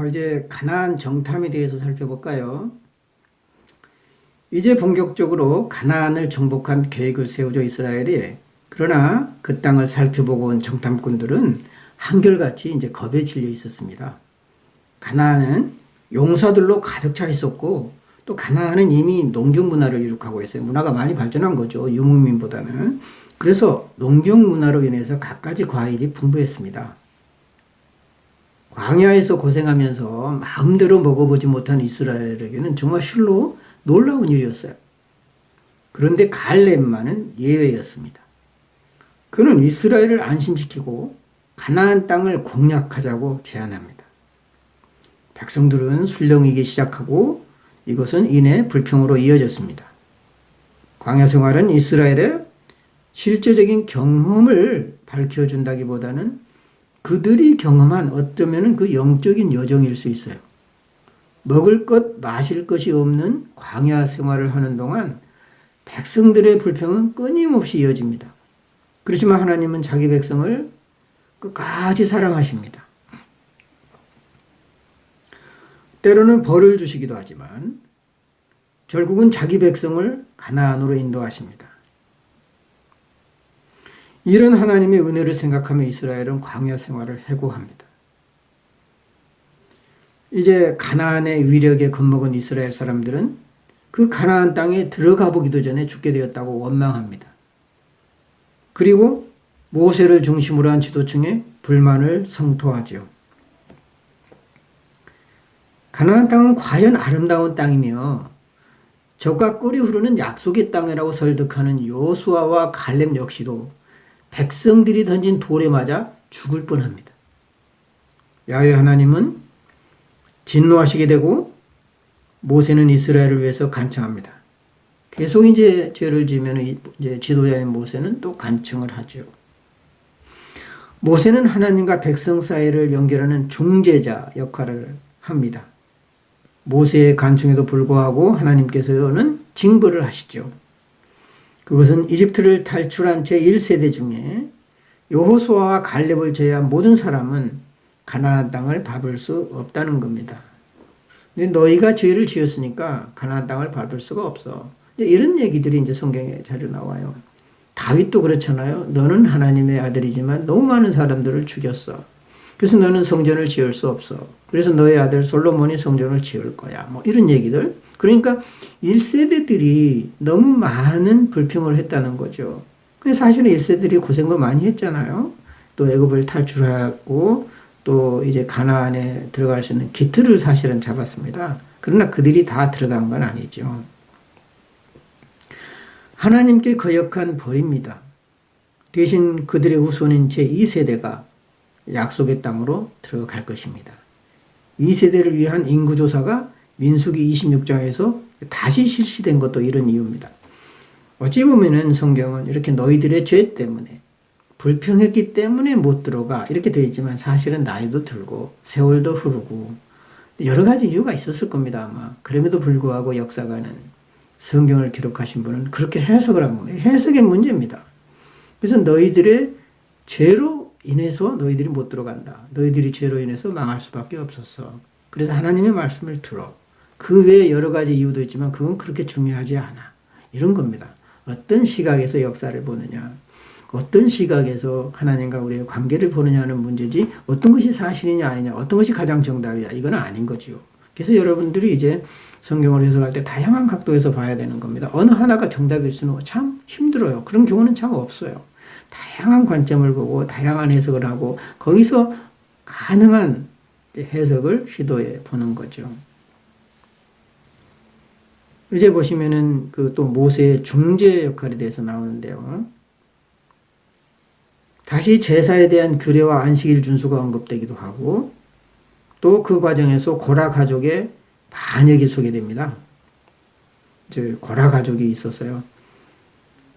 이제 가나안 정탐에 대해서 살펴볼까요? 이제 본격적으로 가나안을 정복한 계획을 세우죠, 이스라엘이. 그러나 그 땅을 살펴보고 온 정탐꾼들은 한결같이 이제 겁에 질려 있었습니다. 가나안은 용사들로 가득 차 있었고, 또 가나안은 이미 농경 문화를 이룩하고 있어요. 문화가 많이 발전한 거죠, 유목민보다는. 그래서 농경 문화로 인해서 갖가지 과일이 풍부했습니다. 광야에서 고생하면서 마음대로 먹어보지 못한 이스라엘에게는 정말 실로 놀라운 일이었어요. 그런데 갈렙만은 예외였습니다. 그는 이스라엘을 안심시키고 가나안 땅을 공략하자고 제안합니다. 백성들은 술렁이기 시작하고 이것은 이내 불평으로 이어졌습니다. 광야 생활은 이스라엘의 실제적인 경험을 밝혀준다기보다는 그들이 경험한 어쩌면 그 영적인 여정일 수 있어요. 먹을 것, 마실 것이 없는 광야 생활을 하는 동안 백성들의 불평은 끊임없이 이어집니다. 그렇지만 하나님은 자기 백성을 끝까지 사랑하십니다. 때로는 벌을 주시기도 하지만 결국은 자기 백성을 가나안으로 인도하십니다. 이런 하나님의 은혜를 생각하며 이스라엘은 광야 생활을 해고합니다. 이제 가나안의 위력에 겁먹은 이스라엘 사람들은 그 가나안 땅에 들어가 보기도 전에 죽게 되었다고 원망합니다. 그리고 모세를 중심으로 한 지도층에 불만을 성토하죠. 가나안 땅은 과연 아름다운 땅이며 젖과 꿀이 흐르는 약속의 땅이라고 설득하는 여호수아와 갈렙 역시도 백성들이 던진 돌에 맞아 죽을 뻔합니다. 야훼 하나님은 진노하시게 되고 모세는 이스라엘을 위해서 간청합니다. 계속 이제 죄를 지으면 이제 지도자인 모세는 또 간청을 하죠. 모세는 하나님과 백성 사이를 연결하는 중재자 역할을 합니다. 모세의 간청에도 불구하고 하나님께서는 징벌을 하시죠. 그것은 이집트를 탈출한 제1세대 중에 여호수아와 갈렙을 제외한 모든 사람은 가나안 땅을 밟을 수 없다는 겁니다. 근데 너희가 죄를 지었으니까 가나안 땅을 밟을 수가 없어. 이런 얘기들이 이제 성경에 자주 나와요. 다윗도 그렇잖아요. 너는 하나님의 아들이지만 너무 많은 사람들을 죽였어. 그래서 너는 성전을 지을 수 없어. 그래서 너의 아들 솔로몬이 성전을 지을 거야. 뭐 이런 얘기들. 그러니까 1세대들이 너무 많은 불평을 했다는 거죠. 근데 사실은 1세들이 고생도 많이 했잖아요. 또 애굽을 탈출하고 또 이제 가나안에 들어갈 수 있는 기틀을 사실은 잡았습니다. 그러나 그들이 다 들어간 건 아니죠. 하나님께 거역한 벌입니다. 대신 그들의 후손인 제2세대가 약속의 땅으로 들어갈 것입니다. 2세대를 위한 인구조사가 민수기 26장에서 다시 실시된 것도 이런 이유입니다. 어찌 보면은 성경은 이렇게 너희들의 죄 때문에 불평했기 때문에 못 들어가 이렇게 되어 있지만 사실은 나이도 들고 세월도 흐르고 여러 가지 이유가 있었을 겁니다. 아마. 그럼에도 불구하고 역사가는 성경을 기록하신 분은 그렇게 해석을 한 겁니다. 해석의 문제입니다. 그래서 너희들의 죄로 인해서 너희들이 못 들어간다. 너희들이 죄로 인해서 망할 수밖에 없었어. 그래서 하나님의 말씀을 들어. 그 외에 여러 가지 이유도 있지만 그건 그렇게 중요하지 않아. 이런 겁니다. 어떤 시각에서 역사를 보느냐. 어떤 시각에서 하나님과 우리의 관계를 보느냐는 문제지 어떤 것이 사실이냐 아니냐 어떤 것이 가장 정답이야 이건 아닌 거죠. 그래서 여러분들이 이제 성경을 해석할 때 다양한 각도에서 봐야 되는 겁니다. 어느 하나가 정답일 수는 참 힘들어요. 그런 경우는 참 없어요. 다양한 관점을 보고 다양한 해석을 하고 거기서 가능한 해석을 시도해 보는 거죠. 이제 보시면은 그 또 모세의 중재 역할에 대해서 나오는데요. 다시 제사에 대한 규례와 안식일 준수가 언급되기도 하고 또 그 과정에서 고라 가족의 반역이 소개됩니다. 고라 가족이 있었어요.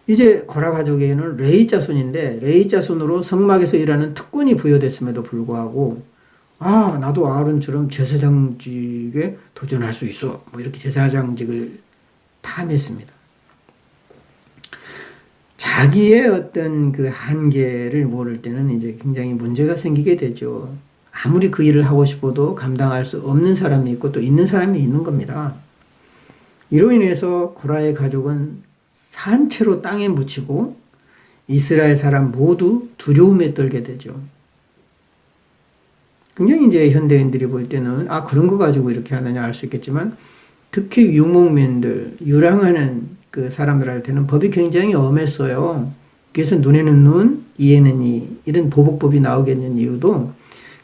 이제 고라 가족에는 레위 자손인데 레위 자손으로 성막에서 일하는 특권이 부여됐음에도 불구하고 나도 아론처럼 제사장직에 도전할 수 있어. 뭐 이렇게 제사장직을 탐했습니다. 자기의 어떤 그 한계를 모를 때는 이제 굉장히 문제가 생기게 되죠. 아무리 그 일을 하고 싶어도 감당할 수 없는 사람이 있고 또 있는 사람이 있는 겁니다. 이로 인해서 고라의 가족은 산채로 땅에 묻히고 이스라엘 사람 모두 두려움에 떨게 되죠. 굉장히 이제 현대인들이 볼 때는 그런 거 가지고 이렇게 하느냐 알 수 있겠지만 특히 유목민들, 유랑하는 그 사람들한테는 법이 굉장히 엄했어요. 그래서 눈에는 눈, 이에는 이 이런 보복법이 나오겠는 이유도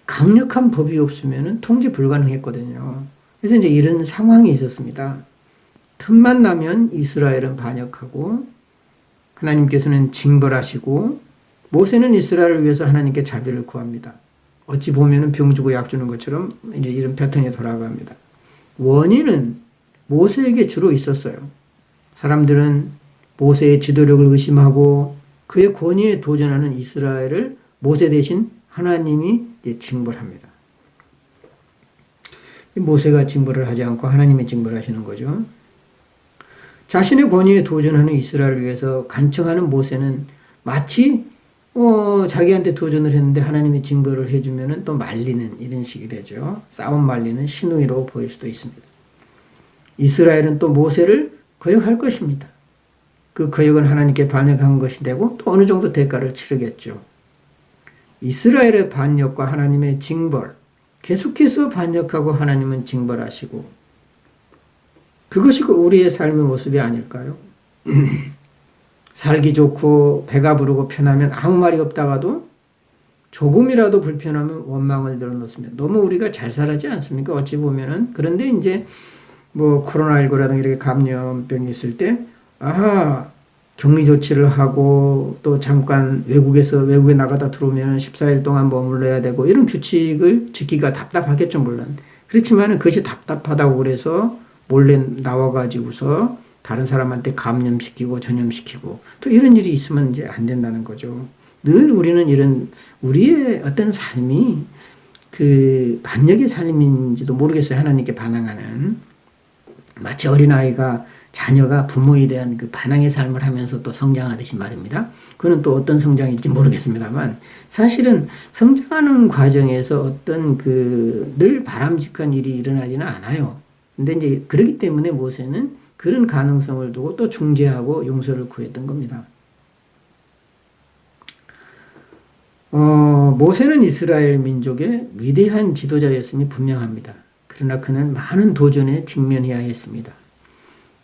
강력한 법이 없으면 통제 불가능했거든요. 그래서 이제 이런 상황이 있었습니다. 틈만 나면 이스라엘은 반역하고 하나님께서는 징벌하시고 모세는 이스라엘을 위해서 하나님께 자비를 구합니다. 어찌 보면은 병 주고 약 주는 것처럼 이제 이런 패턴이 돌아갑니다. 원인은 모세에게 주로 있었어요. 사람들은 모세의 지도력을 의심하고 그의 권위에 도전하는 이스라엘을 모세 대신 하나님이 징벌합니다. 모세가 징벌을 하지 않고 하나님이 징벌하시는 거죠. 자신의 권위에 도전하는 이스라엘을 위해서 간청하는 모세는 마치 자기한테 도전을 했는데 하나님이 징벌을 해주면 또 말리는 이런 식이 되죠. 싸움 말리는 신우이로 보일 수도 있습니다. 이스라엘은 또 모세를 거역할 것입니다. 그 거역은 하나님께 반역한 것이 되고 또 어느 정도 대가를 치르겠죠. 이스라엘의 반역과 하나님의 징벌, 계속해서 반역하고 하나님은 징벌하시고 그것이 우리의 삶의 모습이 아닐까요? 살기 좋고 배가 부르고 편하면 아무 말이 없다가도 조금이라도 불편하면 원망을 늘어놓습니다. 너무 우리가 잘 살았지 않습니까? 어찌 보면은. 그런데 이제 코로나19라든가 이렇게 감염병이 있을 때 격리 조치를 하고 또 잠깐 외국에 나가다 들어오면 14일 동안 머물러야 되고 이런 규칙을 지키기가 답답하겠죠, 물론. 그렇지만 그것이 답답하다고 그래서 몰래 나와가지고서 다른 사람한테 감염시키고 전염시키고 또 이런 일이 있으면 이제 안 된다는 거죠. 늘 우리는 이런 우리의 어떤 삶이 그 반역의 삶인지도 모르겠어요. 하나님께 반항하는 마치 어린아이가 자녀가 부모에 대한 그 반항의 삶을 하면서 또 성장하듯이 말입니다. 그는 또 어떤 성장일지 모르겠습니다만 사실은 성장하는 과정에서 어떤 늘 바람직한 일이 일어나지는 않아요. 근데 이제 그렇기 때문에 모세는 그런 가능성을 두고 또 중재하고 용서를 구했던 겁니다. 모세는 이스라엘 민족의 위대한 지도자였음이 분명합니다. 그러나 그는 많은 도전에 직면해야 했습니다.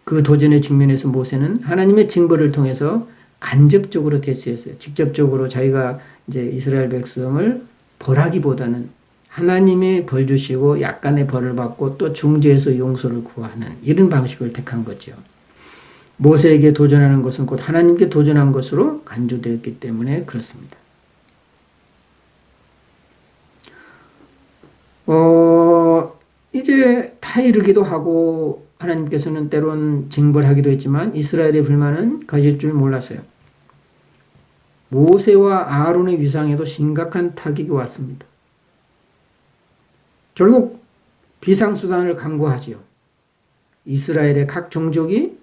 그 도전에 직면해서 모세는 하나님의 징벌을 통해서 간접적으로 대처했어요. 직접적으로 자기가 이제 이스라엘 백성을 벌하기보다는 하나님의 벌 주시고 약간의 벌을 받고 또 중재해서 용서를 구하는 이런 방식을 택한 거죠. 모세에게 도전하는 것은 곧 하나님께 도전한 것으로 간주되었기 때문에 그렇습니다. 이제 다 이르기도 하고 하나님께서는 때론 징벌하기도 했지만 이스라엘의 불만은 가질 줄 몰랐어요. 모세와 아론의 위상에도 심각한 타격이 왔습니다. 결국 비상수단을 강구하지요. 이스라엘의 각 종족이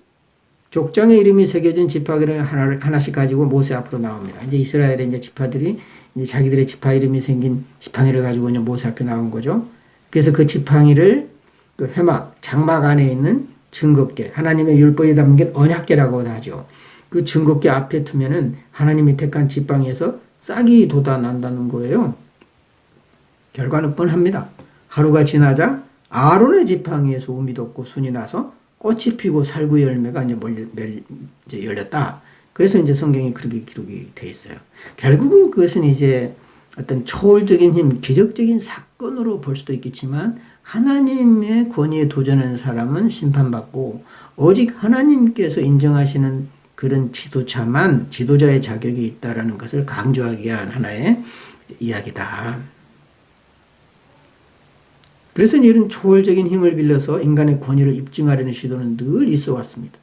족장의 이름이 새겨진 지파기를 하나씩 가지고 모세 앞으로 나옵니다. 이제 이스라엘의 이제 지파들이 이제 자기들의 지파 이름이 생긴 지팡이를 가지고 이제 모세 앞에 나온 거죠. 그래서 그 지팡이를 그 회막, 장막 안에 있는 증거궤, 하나님의 율법이 담긴 언약궤라고 하죠. 그 증거궤 앞에 두면은 하나님이 택한 지팡이에서 싹이 돋아난다는 거예요. 결과는 뻔합니다. 하루가 지나자 아론의 지팡이에서 우미 돋고 순이 나서 꽃이 피고 살구 열매가 이제 열렸다. 그래서 이제 성경이 그렇게 기록이 되어 있어요. 결국은 그것은 이제 어떤 초월적인 힘, 기적적인 사건으로 볼 수도 있겠지만 하나님의 권위에 도전하는 사람은 심판받고 오직 하나님께서 인정하시는 그런 지도자의 자격이 있다라는 것을 강조하기 위한 하나의 이야기다. 그래서 이런 초월적인 힘을 빌려서 인간의 권위를 입증하려는 시도는 늘 있어 왔습니다.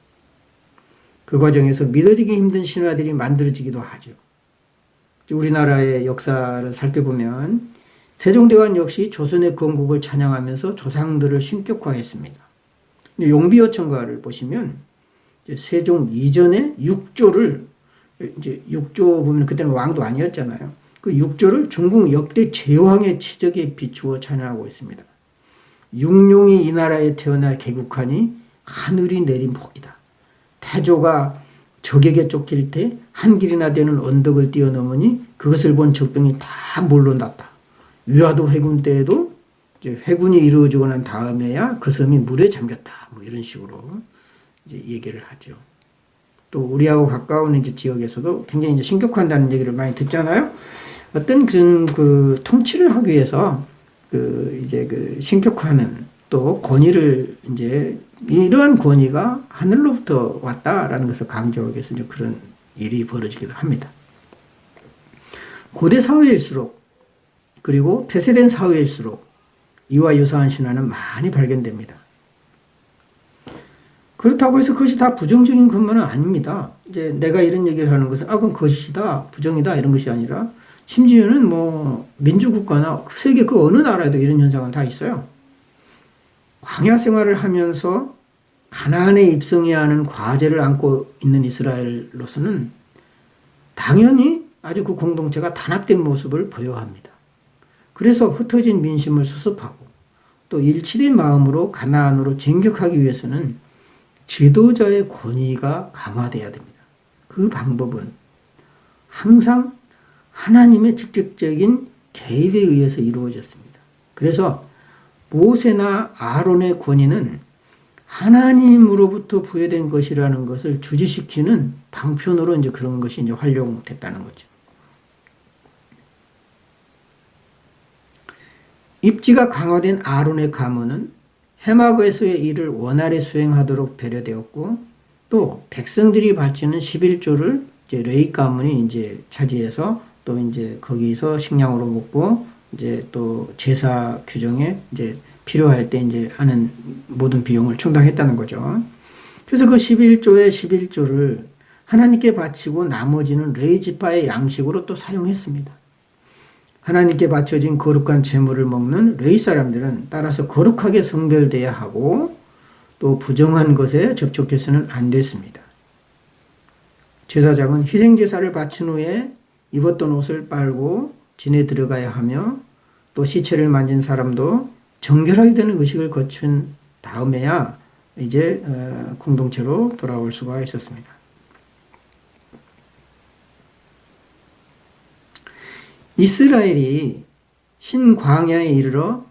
그 과정에서 믿어지기 힘든 신화들이 만들어지기도 하죠. 우리나라의 역사를 살펴보면 세종대왕 역시 조선의 건국을 찬양하면서 조상들을 신격화했습니다. 용비어천가를 보시면 세종 이전에 육조를 이제 육조 보면 그때는 왕도 아니었잖아요. 그 6조를 중국 역대 제왕의 치적에 비추어 찬양하고 있습니다. 육룡이 이 나라에 태어나 개국하니 하늘이 내린 복이다. 태조가 적에게 쫓길 때 한 길이나 되는 언덕을 뛰어넘으니 그것을 본 적병이 다 물러났다. 위화도 회군 때에도 이제 회군이 이루어지고 난 다음에야 그 섬이 물에 잠겼다. 뭐 이런 식으로 이제 얘기를 하죠. 또 우리하고 가까운 이제 지역에서도 굉장히 이제 신격화한다는 얘기를 많이 듣잖아요. 어떤 그런 그 통치를 하기 위해서 그 이제 그 신격화는 또 권위를 이제 이러한 권위가 하늘로부터 왔다라는 것을 강조하기 위해서 이제 그런 일이 벌어지기도 합니다. 고대 사회일수록 그리고 폐쇄된 사회일수록 이와 유사한 신화는 많이 발견됩니다. 그렇다고 해서 그것이 다 부정적인 것만은 아닙니다. 이제 내가 이런 얘기를 하는 것은 그건 거짓이다, 부정이다 이런 것이 아니라 심지어는 뭐 민주국가나 세계 그 어느 나라에도 이런 현상은 다 있어요. 광야 생활을 하면서 가나안에 입성해야 하는 과제를 안고 있는 이스라엘로서는 당연히 아주 그 공동체가 단합된 모습을 보여야 합니다. 그래서 흩어진 민심을 수습하고 또 일치된 마음으로 가나안으로 진격하기 위해서는 지도자의 권위가 강화돼야 됩니다. 그 방법은 항상 하나님의 직접적인 개입에 의해서 이루어졌습니다. 그래서 모세나 아론의 권위는 하나님으로부터 부여된 것이라는 것을 주지시키는 방편으로 이제 그런 것이 이제 활용됐다는 거죠. 입지가 강화된 아론의 가문은 해막에서의 일을 원활히 수행하도록 배려되었고 또 백성들이 바치는 11조를 이제 레위 가문이 이제 차지해서 또 이제 거기서 식량으로 먹고 이제 또 제사 규정에 이제 필요할 때 이제 하는 모든 비용을 충당했다는 거죠. 그래서 그 11조의 11조를 하나님께 바치고 나머지는 레위 지파의 양식으로 또 사용했습니다. 하나님께 바쳐진 거룩한 제물을 먹는 레위 사람들은 따라서 거룩하게 성별돼야 하고 또 부정한 것에 접촉해서는 안 됐습니다. 제사장은 희생제사를 바친 후에 입었던 옷을 빨고 진에 들어가야 하며 또 시체를 만진 사람도 정결하게 되는 의식을 거친 다음에야 이제 공동체로 돌아올 수가 있었습니다. 이스라엘이 신광야에 이르러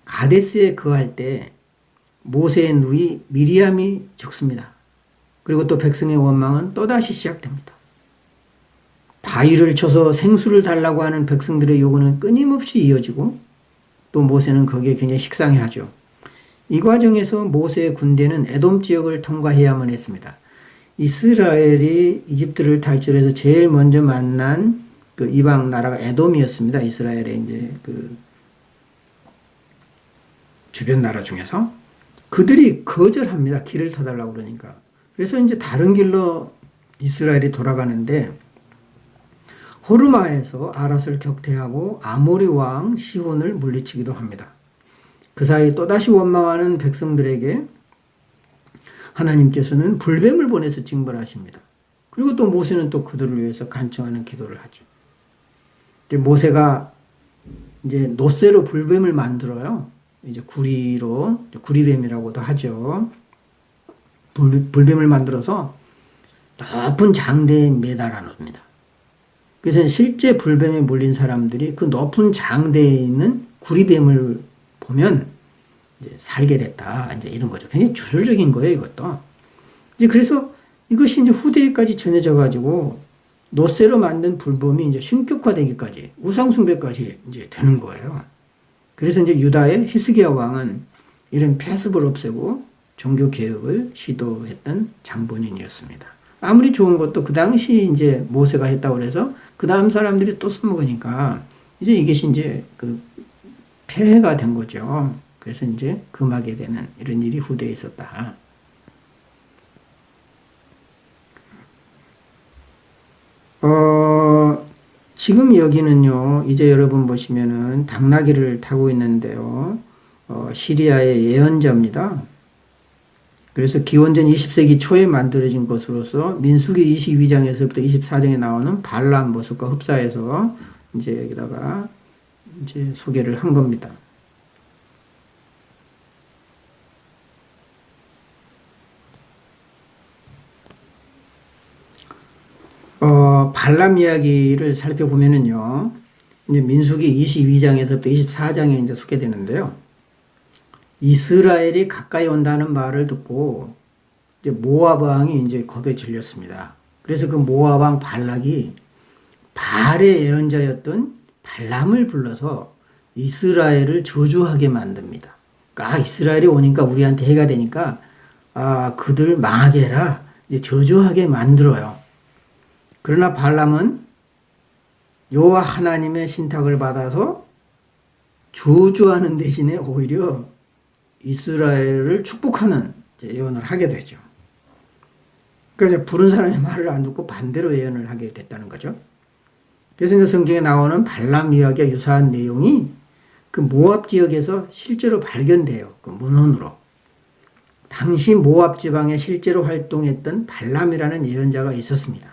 가데스에 거할 때 모세의 누이 미리암이 죽습니다. 그리고 또 백성의 원망은 또다시 시작됩니다. 바위를 쳐서 생수를 달라고 하는 백성들의 요구는 끊임없이 이어지고 또 모세는 거기에 굉장히 식상해하죠. 이 과정에서 모세의 군대는 에돔 지역을 통과해야만 했습니다. 이스라엘이 이집트를 탈출해서 제일 먼저 만난 그 이방 나라가 에돔이었습니다. 이스라엘의 이제 그 주변 나라 중에서 그들이 거절합니다. 길을 터달라고 그러니까. 그래서 이제 다른 길로 이스라엘이 돌아가는데 호르마에서 아랏을 격퇴하고 아모리 왕 시혼을 물리치기도 합니다. 그 사이 또다시 원망하는 백성들에게 하나님께서는 불뱀을 보내서 징벌하십니다. 그리고 또 모세는 또 그들을 위해서 간청하는 기도를 하죠. 모세가 이제 노쇠로 불뱀을 만들어요. 이제 구리로, 구리뱀이라고도 하죠. 불뱀을 만들어서 높은 장대에 매달아 놓습니다. 그래서 실제 불뱀에 몰린 사람들이 그 높은 장대에 있는 구리뱀을 보면 이제 살게 됐다. 이제 이런 거죠. 굉장히 주술적인 거예요, 이것도. 이제 그래서 이것이 이제 후대에까지 전해져 가지고 노쇠로 만든 불뱀이 이제 신격화되기까지 우상숭배까지 이제 되는 거예요. 그래서 이제 유다의 히스기야 왕은 이런 폐습을 없애고 종교 개혁을 시도했던 장본인이었습니다. 아무리 좋은 것도 그 당시 이제 모세가 했다고 해서 그 다음 사람들이 또 써먹으니까 이제 이것이 이제 그 폐해가 된 거죠. 그래서 이제 금하게 되는 이런 일이 후대에 있었다. 지금 여기는요, 이제 여러분 보시면은 당나귀를 타고 있는데요, 시리아의 예언자입니다. 그래서 기원전 20세기 초에 만들어진 것으로서 민수기 22장에서부터 24장에 나오는 발람 모습과 흡사해서 이제 여기다가 이제 소개를 한 겁니다. 발람 이야기를 살펴보면은요, 이제 민수기 22장에서부터 24장에 이제 소개되는데요. 이스라엘이 가까이 온다는 말을 듣고 이제 모압 왕이 이제 겁에 질렸습니다. 그래서 그 모압 왕 발락이 바알의 예언자였던 발람을 불러서 이스라엘을 저주하게 만듭니다. 그러니까 이스라엘이 오니까 우리한테 해가 되니까 그들 망하게 해라, 이제 저주하게 만들어요. 그러나 발람은 여호와 하나님의 신탁을 받아서 저주하는 대신에 오히려 이스라엘을 축복하는 예언을 하게 되죠. 그러니까 부른 사람의 말을 안 듣고 반대로 예언을 하게 됐다는 거죠. 그래서 이제 성경에 나오는 발람 이야기와 유사한 내용이 그 모압 지역에서 실제로 발견돼요. 그 문헌으로. 당시 모압 지방에 실제로 활동했던 발람이라는 예언자가 있었습니다.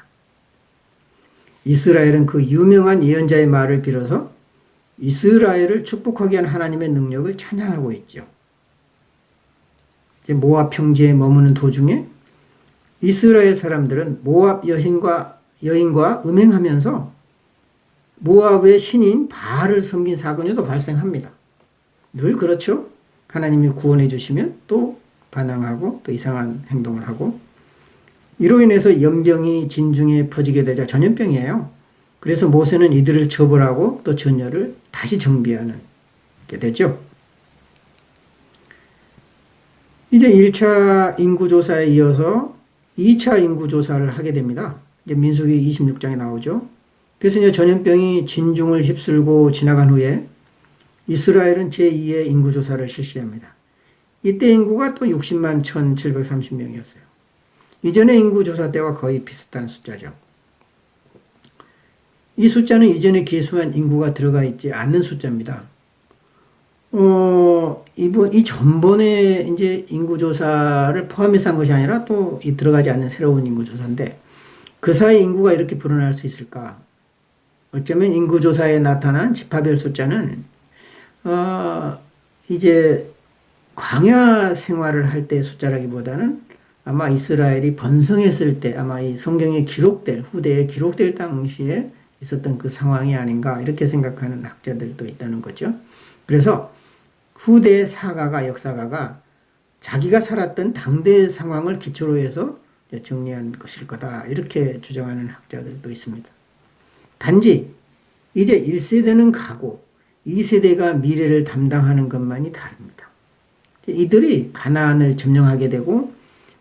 이스라엘은 그 유명한 예언자의 말을 빌어서 이스라엘을 축복하게 한 하나님의 능력을 찬양하고 있죠. 모압 평지에 머무는 도중에 이스라엘 사람들은 모압 여인과 음행하면서 모압의 신인 바알을 섬긴 사건이 또 발생합니다. 늘 그렇죠. 하나님이 구원해 주시면 또 반항하고 또 이상한 행동을 하고, 이로 인해서 연병이 진중에 퍼지게 되자 전염병이에요. 그래서 모세는 이들을 처벌하고 또 전열을 다시 정비하는 게 되죠. 이제 1차 인구조사에 이어서 2차 인구조사를 하게 됩니다. 이제 민수기 26장에 나오죠. 그래서 이제 전염병이 진중을 휩쓸고 지나간 후에 이스라엘은 제2의 인구조사를 실시합니다. 이때 인구가 또 60만 1,730명이었어요. 이전의 인구조사 때와 거의 비슷한 숫자죠. 이 숫자는 이전에 계수한 인구가 들어가 있지 않는 숫자입니다. 이 전번에 이제 인구조사를 포함해서 한 것이 아니라 또 이 들어가지 않는 새로운 인구조사인데, 그 사이 인구가 이렇게 불어날 수 있을까? 어쩌면 인구조사에 나타난 지파별 숫자는, 이제 광야 생활을 할 때 숫자라기보다는 아마 이스라엘이 번성했을 때, 아마 이 성경에 후대에 기록될 당시에 있었던 그 상황이 아닌가, 이렇게 생각하는 학자들도 있다는 거죠. 그래서 후대 역사가가 자기가 살았던 당대의 상황을 기초로 해서 정리한 것일 거다, 이렇게 주장하는 학자들도 있습니다. 단지 이제 1세대는 가고 2세대가 미래를 담당하는 것만이 다릅니다. 이들이 가나안을 점령하게 되고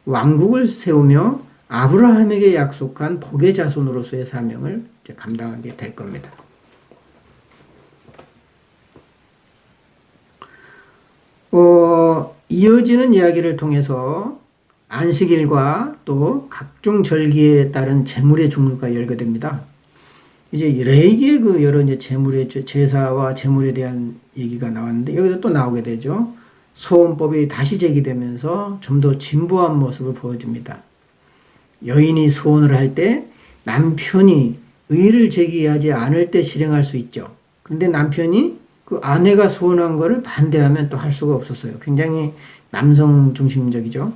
왕국을 세우며 아브라함에게 약속한 복의 자손으로서의 사명을 감당하게 될 겁니다. 이어지는 이야기를 통해서 안식일과 또 각종 절기에 따른 제물의 종류가 열거됩니다. 이제 레위기의 그 여러 이제 제물의 제사와 제물에 대한 얘기가 나왔는데, 여기서 또 나오게 되죠. 소원법이 다시 제기되면서 좀 더 진부한 모습을 보여줍니다. 여인이 소원을 할 때 남편이 의를 제기하지 않을 때 실행할 수 있죠. 그런데 남편이 그 아내가 소원한 거를 반대하면 또 할 수가 없었어요. 굉장히 남성 중심적이죠.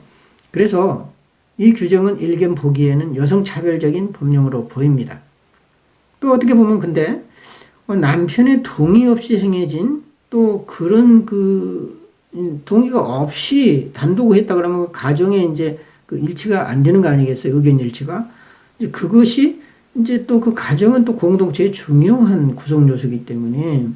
그래서 이 규정은 일견 보기에는 여성 차별적인 법령으로 보입니다. 또 어떻게 보면 근데 남편의 동의 없이 행해진 또 그런 동의가 없이 단독으로 했다 그러면 그 가정에 이제 그 일치가 안 되는 거 아니겠어요? 의견 일치가. 이제 그것이 이제 또 그 가정은 또 공동체의 중요한 구성 요소이기 때문에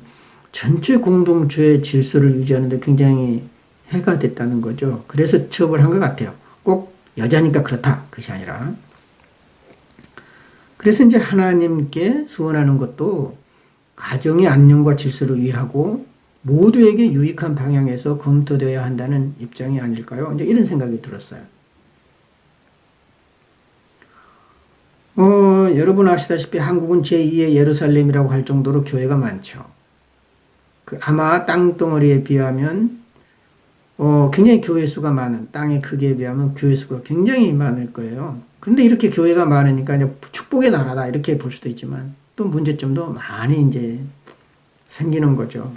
전체 공동체의 질서를 유지하는데 굉장히 해가 됐다는 거죠. 그래서 처벌한 것 같아요. 꼭 여자니까 그렇다, 그것이 아니라. 그래서 이제 하나님께 소원하는 것도 가정의 안녕과 질서를 위하고 모두에게 유익한 방향에서 검토되어야 한다는 입장이 아닐까요? 이제 이런 생각이 들었어요. 여러분 아시다시피 한국은 제2의 예루살렘이라고 할 정도로 교회가 많죠. 아마 땅덩어리에 비하면 굉장히 교회 수가 많은, 땅의 크기에 비하면 교회 수가 굉장히 많을 거예요. 그런데 이렇게 교회가 많으니까 이제 축복의 나라다, 이렇게 볼 수도 있지만 또 문제점도 많이 이제 생기는 거죠.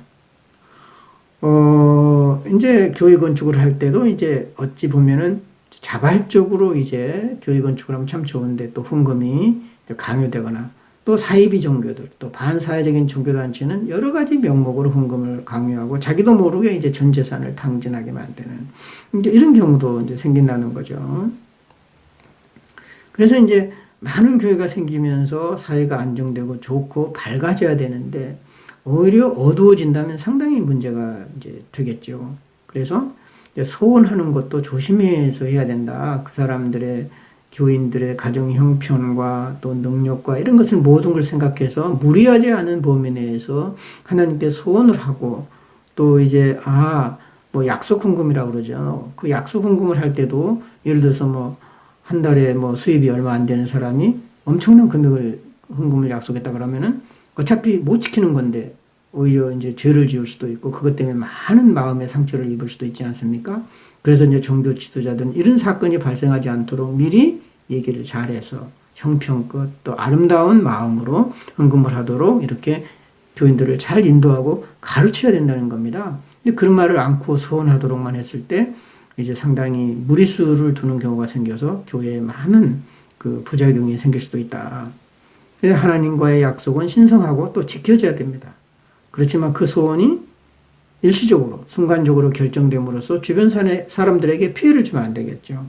이제 교회 건축을 할 때도 이제 어찌 보면은 자발적으로 이제 교회 건축을 하면 참 좋은데 또 헌금이 강요되거나 또 사이비 종교들, 또 반사회적인 종교단체는 여러 가지 명목으로 헌금을 강요하고 자기도 모르게 이제 전 재산을 탕진하게 만드는 이제 이런 경우도 이제 생긴다는 거죠. 그래서 이제 많은 교회가 생기면서 사회가 안정되고 좋고 밝아져야 되는데 오히려 어두워진다면 상당히 문제가 이제 되겠죠. 그래서 소원하는 것도 조심해서 해야 된다. 그 사람들의 교인들의 가정 형편과 또 능력과 이런 것을 모든 걸 생각해서 무리하지 않은 범위 내에서 하나님께 소원을 하고 또 이제 뭐 약속 헌금이라고 그러죠. 그 약속 헌금을 할 때도 예를 들어서 뭐 한 달에 뭐 수입이 얼마 안 되는 사람이 엄청난 금액을 헌금을 약속했다 그러면은 어차피 못 지키는 건데 오히려 이제 죄를 지을 수도 있고 그것 때문에 많은 마음의 상처를 입을 수도 있지 않습니까? 그래서 이제 종교 지도자들은 이런 사건이 발생하지 않도록 미리 얘기를 잘해서 형편껏 또 아름다운 마음으로 헌금을 하도록 이렇게 교인들을 잘 인도하고 가르쳐야 된다는 겁니다. 근데 그런 말을 않고 소원하도록만 했을 때 이제 상당히 무리수를 두는 경우가 생겨서 교회에 많은 그 부작용이 생길 수도 있다. 하나님과의 약속은 신성하고 또 지켜져야 됩니다. 그렇지만 그 소원이 일시적으로 순간적으로 결정됨으로써 주변 사람들에게 피해를 주면 안 되겠죠.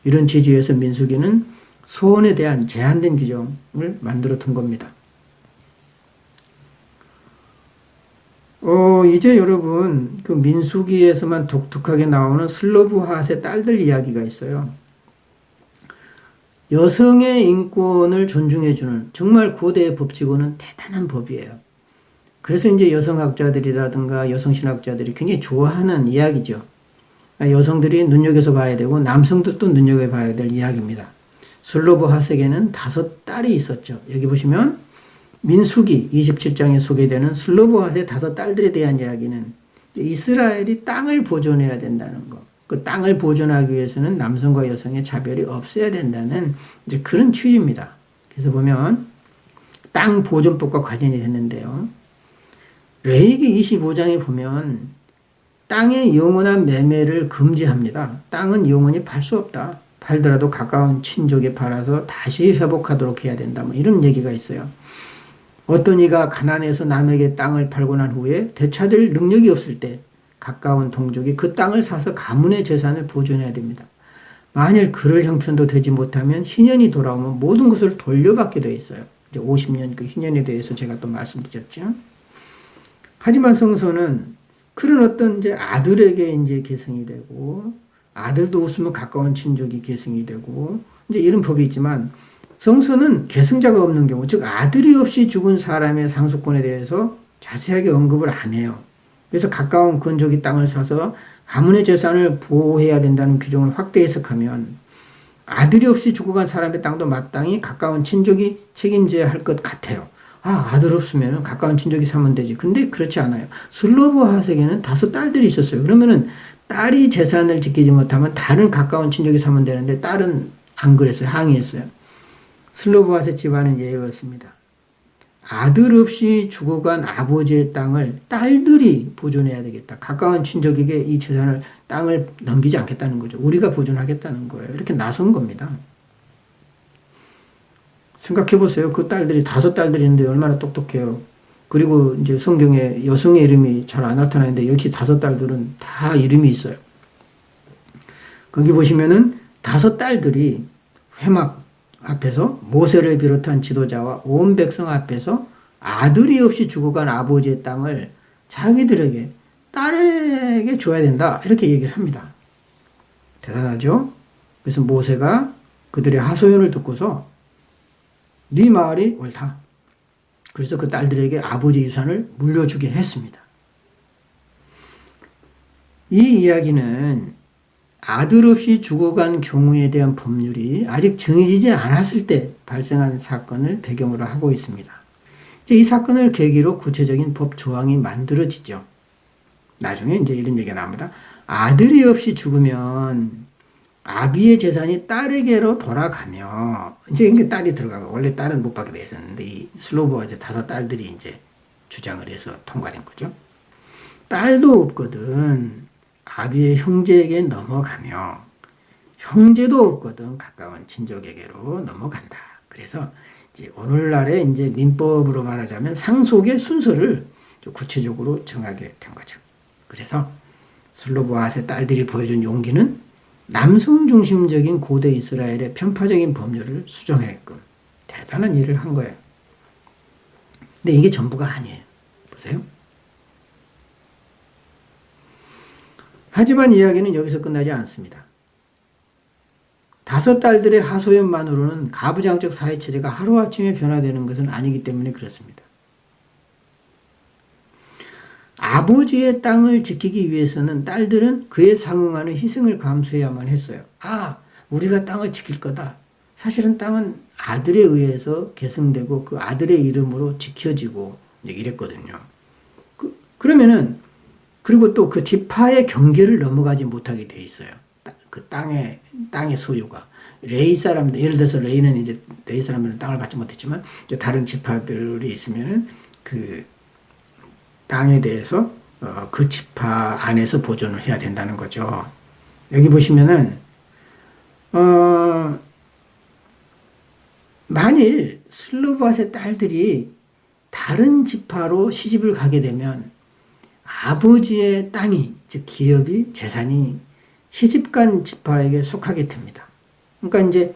이런 지지에서 민수기는 소원에 대한 제한된 규정을 만들어 둔 겁니다. 이제 여러분 그 민수기에서만 독특하게 나오는 슬로브핫의 딸들 이야기가 있어요. 여성의 인권을 존중해주는 정말 고대의 법치고는 대단한 법이에요. 그래서 이제 여성학자들이라든가 여성신학자들이 굉장히 좋아하는 이야기죠. 여성들이 눈여겨서 봐야 되고 남성들도 눈여겨봐야 될 이야기입니다. 슬로브핫에게는 5딸이 있었죠. 여기 보시면 민수기 27장에 소개되는 슬로브핫의 5딸들에 대한 이야기는 이스라엘이 땅을 보존해야 된다는 것. 그 땅을 보존하기 위해서는 남성과 여성의 차별이 없어야 된다는 이제 그런 추이입니다. 그래서 보면 땅 보존법과 관련이 됐는데요. 레위기 25장에 보면 땅의 영원한 매매를 금지합니다. 땅은 영원히 팔 수 없다. 팔더라도 가까운 친족에 팔아서 다시 회복하도록 해야 된다. 뭐 이런 얘기가 있어요. 어떤 이가 가난해서 남에게 땅을 팔고 난 후에 되찾을 능력이 없을 때 가까운 동족이 그 땅을 사서 가문의 재산을 보존해야 됩니다. 만일 그럴 형편도 되지 못하면 희년이 돌아오면 모든 것을 돌려받게 되어 있어요. 이제 50년 그 희년에 대해서 제가 또 말씀드렸죠. 하지만 성서는 그런 어떤 이제 아들에게 이제 계승이 되고 아들도 웃으면 가까운 친족이 계승이 되고 이제 이런 법이 있지만 성서는 계승자가 없는 경우, 즉 아들이 없이 죽은 사람의 상속권에 대해서 자세하게 언급을 안 해요. 그래서 가까운 건족이 땅을 사서 가문의 재산을 보호해야 된다는 규정을 확대 해석하면 아들이 없이 죽어간 사람의 땅도 마땅히 가까운 친족이 책임져야 할 것 같아요. 아들 없으면 가까운 친족이 사면 되지. 근데 그렇지 않아요. 슬로브핫에게는 5딸들이 있었어요. 그러면은 딸이 재산을 지키지 못하면 다른 가까운 친족이 사면 되는데 딸은 안 그랬어요. 항의했어요. 슬로브핫의 집안은 예외였습니다. 아들 없이 죽어간 아버지의 땅을 딸들이 보존해야 되겠다. 가까운 친족에게 이 재산을 땅을 넘기지 않겠다는 거죠. 우리가 보존하겠다는 거예요. 이렇게 나선 겁니다. 생각해 보세요. 그 딸들이 5딸들이 있는데 얼마나 똑똑해요. 그리고 이제 성경에 여성의 이름이 잘 안 나타나는데 역시 5딸들은 다 이름이 있어요. 거기 보시면은 5딸들이 회막 앞에서 모세를 비롯한 지도자와 온 백성 앞에서 아들이 없이 죽어간 아버지의 땅을 자기들에게 딸에게 줘야 된다. 이렇게 얘기를 합니다. 대단하죠? 그래서 모세가 그들의 하소연을 듣고서 네 말이 옳다. 그래서 그 딸들에게 아버지 유산을 물려주게 했습니다. 이 이야기는 아들 없이 죽어간 경우에 대한 법률이 아직 정해지지 않았을 때 발생한 사건을 배경으로 하고 있습니다. 이제 이 사건을 계기로 구체적인 법 조항이 만들어지죠. 나중에 이제 이런 얘기가 나옵니다. 아들이 없이 죽으면 아비의 재산이 딸에게로 돌아가며, 이제 이게 딸이 들어가고, 원래 딸은 못 받게 돼 있었는데, 이 슬로보와 이제 5딸들이 이제 주장을 해서 통과된 거죠. 딸도 없거든 아비의 형제에게 넘어가며, 형제도 없거든 가까운 친족에게로 넘어간다. 그래서 이제 오늘날의 이제 민법으로 말하자면 상속의 순서를 구체적으로 정하게 된 거죠. 그래서 슬로보아스의 딸들이 보여준 용기는 남성 중심적인 고대 이스라엘의 편파적인 법률을 수정하게끔 대단한 일을 한 거예요. 근데 이게 전부가 아니에요. 보세요. 하지만 이야기는 여기서 끝나지 않습니다. 5딸들의 하소연만으로는 가부장적 사회체제가 하루아침에 변화되는 것은 아니기 때문에 그렇습니다. 아버지의 땅을 지키기 위해서는 딸들은 그에 상응하는 희생을 감수해야만 했어요. 우리가 땅을 지킬 거다. 사실은 땅은 아들에 의해서 계승되고 그 아들의 이름으로 지켜지고 이랬거든요. 그러면은 그리고 또 그 지파의 경계를 넘어가지 못하게 돼 있어요. 그 땅의 소유가. 레이 사람들, 예를 들어서 레이는 이제 레이 사람들은 땅을 갖지 못했지만 다른 지파들이 있으면은 그 땅에 대해서 그 지파 안에서 보존을 해야 된다는 거죠. 여기 보시면은 만일 슬로바스의 딸들이 다른 지파로 시집을 가게 되면 아버지의 땅이, 즉 기업이, 재산이 시집간 지파에게 속하게 됩니다. 그러니까 이제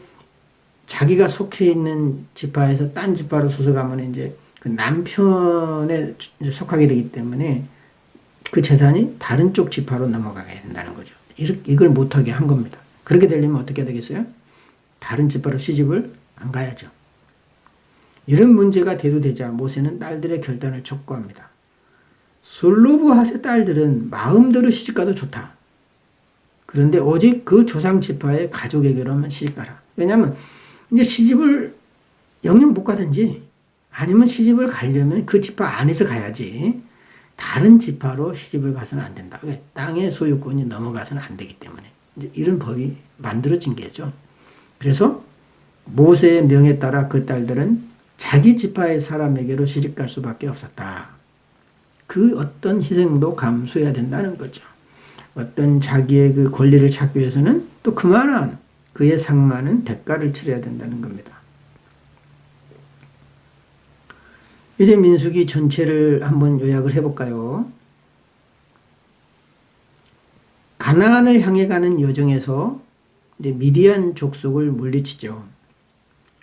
자기가 속해 있는 지파에서 딴 지파로 소속하면 이제 그 남편에 속하게 되기 때문에 그 재산이 다른 쪽 지파로 넘어가게 된다는 거죠. 이걸 못하게 한 겁니다. 그렇게 되려면 어떻게 되겠어요? 다른 지파로 시집을 안 가야죠. 이런 문제가 대두되자 모세는 딸들의 결단을 촉구합니다. 슬로브핫의 딸들은 마음대로 시집가도 좋다. 그런데 오직 그 조상 지파의 가족에게로만 시집가라. 왜냐하면 이제 시집을 영영 못 가든지 아니면 시집을 가려면 그 지파 안에서 가야지 다른 지파로 시집을 가서는 안 된다. 왜? 땅의 소유권이 넘어가서는 안 되기 때문에. 이제 이런 법이 만들어진 게죠. 그래서 모세의 명에 따라 그 딸들은 자기 지파의 사람에게로 시집갈 수밖에 없었다. 그 어떤 희생도 감수해야 된다는 거죠. 어떤 자기의 그 권리를 찾기 위해서는 또 그만한 그에 상응하는 대가를 치러야 된다는 겁니다. 이제 민수기 전체를 한번 요약을 해볼까요? 가나안을 향해 가는 여정에서 이제 미디안 족속을 물리치죠.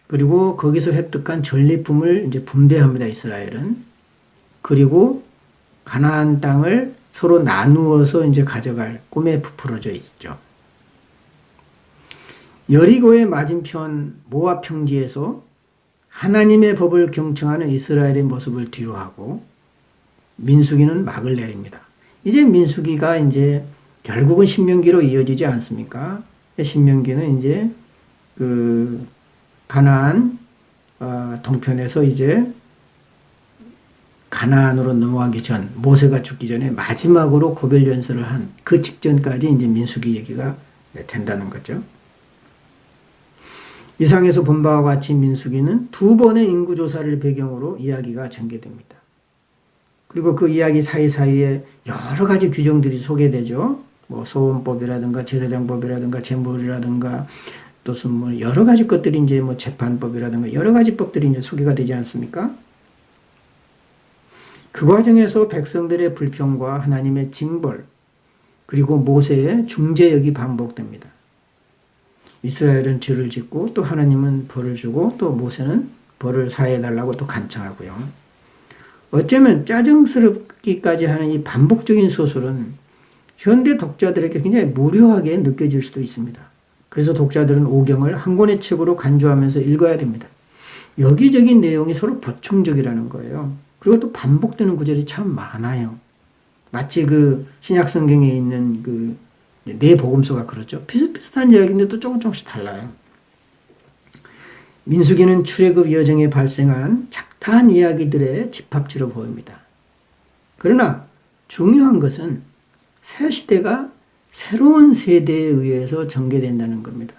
그리고 거기서 획득한 전리품을 이제 분배합니다, 이스라엘은. 그리고 가나안 땅을 서로 나누어서 이제 가져갈 꿈에 부풀어져 있죠. 여리고의 맞은편 모압 평지에서 하나님의 법을 경청하는 이스라엘의 모습을 뒤로하고 민수기는 막을 내립니다. 이제 민수기가 이제 결국은 신명기로 이어지지 않습니까? 신명기는 이제 그 가나안 동편에서 이제 가나안으로 넘어가기 전, 모세가 죽기 전에 마지막으로 고별연설을 한 그 직전까지 이제 민수기 얘기가 된다는 거죠. 이상에서 본 바와 같이 민수기는 2번의 인구조사를 배경으로 이야기가 전개됩니다. 그리고 그 이야기 사이사이에 여러 가지 규정들이 소개되죠. 뭐 소원법이라든가 제사장법이라든가 제물이라든가 또 뭐 여러 가지 것들이 이제 뭐 재판법이라든가 여러 가지 법들이 이제 소개가 되지 않습니까? 그 과정에서 백성들의 불평과 하나님의 징벌, 그리고 모세의 중재역이 반복됩니다. 이스라엘은 죄를 짓고 또 하나님은 벌을 주고 또 모세는 벌을 사해달라고 또 간청하고요. 어쩌면 짜증스럽기까지 하는 이 반복적인 소설은 현대 독자들에게 굉장히 무료하게 느껴질 수도 있습니다. 그래서 독자들은 오경을 한 권의 책으로 간주하면서 읽어야 됩니다. 여기저기 내용이 서로 보충적이라는 거예요. 그리고 또 반복되는 구절이 참 많아요. 마치 그 신약 성경에 있는 그 네 복음서가 그렇죠. 비슷비슷한 이야기인데 또 조금씩 달라요. 민수기는 출애굽 여정에 발생한 잡다한 이야기들의 집합지로 보입니다. 그러나 중요한 것은 새 시대가 새로운 세대에 의해서 전개된다는 겁니다.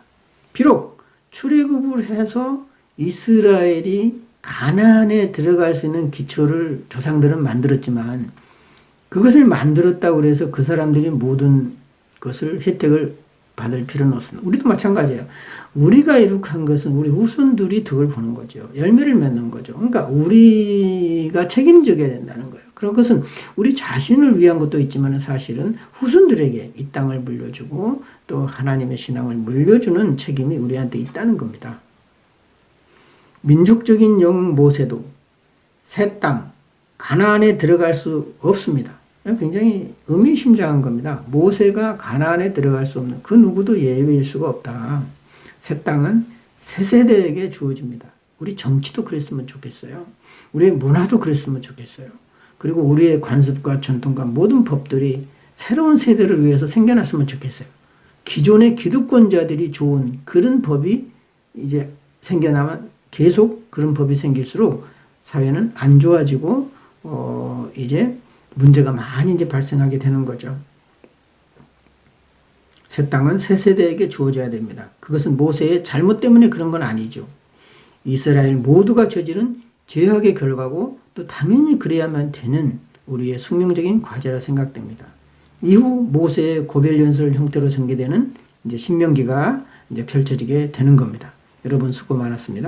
비록 출애굽을 해서 이스라엘이 가나안에 들어갈 수 있는 기초를 조상들은 만들었지만 그것을 만들었다고 해서 그 사람들이 모든 것을 혜택을 받을 필요는 없습니다. 우리도 마찬가지예요. 우리가 이룩한 것은 우리 후손들이 덕을 보는 거죠. 열매를 맺는 거죠. 그러니까 우리가 책임져야 된다는 거예요. 그런 것은 우리 자신을 위한 것도 있지만 사실은 후손들에게 이 땅을 물려주고 또 하나님의 신앙을 물려주는 책임이 우리한테 있다는 겁니다. 민족적인 영 모세도 새 땅, 가나안에 들어갈 수 없습니다. 굉장히 의미심장한 겁니다. 모세가 가나안에 들어갈 수 없는 그 누구도 예외일 수가 없다. 새 땅은 새 세대에게 주어집니다. 우리 정치도 그랬으면 좋겠어요. 우리의 문화도 그랬으면 좋겠어요. 그리고 우리의 관습과 전통과 모든 법들이 새로운 세대를 위해서 생겨났으면 좋겠어요. 기존의 기득권자들이 좋은 그런 법이 이제 생겨나면 계속 그런 법이 생길수록 사회는 안 좋아지고 이제 문제가 많이 이제 발생하게 되는 거죠. 새 땅은 새 세대에게 주어져야 됩니다. 그것은 모세의 잘못 때문에 그런 건 아니죠. 이스라엘 모두가 저지른 죄악의 결과고 또 당연히 그래야만 되는 우리의 숙명적인 과제라 생각됩니다. 이후 모세의 고별연설 형태로 전개되는 이제 신명기가 이제 펼쳐지게 되는 겁니다. 여러분 수고 많았습니다.